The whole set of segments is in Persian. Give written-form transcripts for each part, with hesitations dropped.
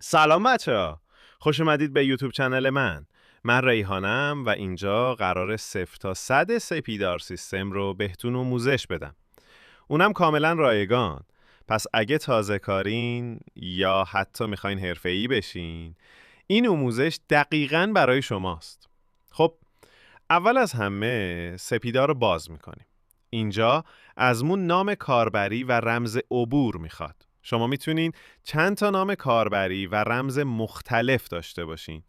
سلام بچه‌ها. خوش اومدید به یوتیوب چنل من ریحانم و اینجا قرار 0 تا 100 سپیدار سیستم رو بهتون آموزش بدم. اونم کاملا رایگان. پس اگه تازه کارین یا حتی میخواین حرفه‌ای بشین، این آموزش دقیقاً برای شماست. خب اول از همه سپیدار رو باز میکنیم. اینجا ازمون نام کاربری و رمز عبور میخواد. شما میتونین چند تا نام کاربری و رمز مختلف داشته باشین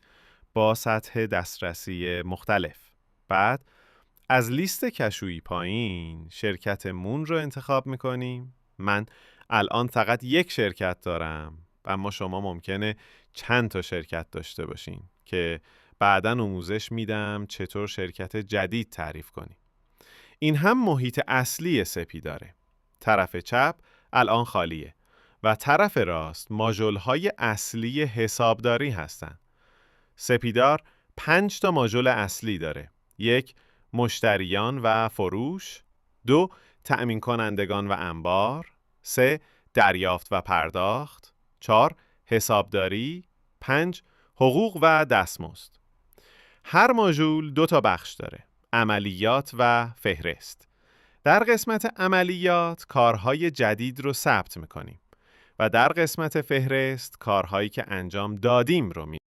با سطح دسترسی مختلف. بعد از لیست کشویی پایین شرکت مون رو انتخاب میکنیم. من الان فقط یک شرکت دارم، اما شما ممکنه چند تا شرکت داشته باشین که بعداً آموزش میدم چطور شرکت جدید تعریف کنیم. این هم محیط اصلی سپیداره. طرف چپ الان خالیه و طرف راست ماژول‌های اصلی حسابداری هستن. سپیدار 5 تا ماژول اصلی داره. 1 مشتریان و فروش، 2 تأمین کنندگان و انبار، 3 دریافت و پرداخت، 4 حسابداری، 5 حقوق و دستمزد. هر ماژول 2 تا بخش داره: عملیات و فهرست. در قسمت عملیات کارهای جدید رو ثبت میکنیم و در قسمت فهرست کارهایی که انجام دادیم رو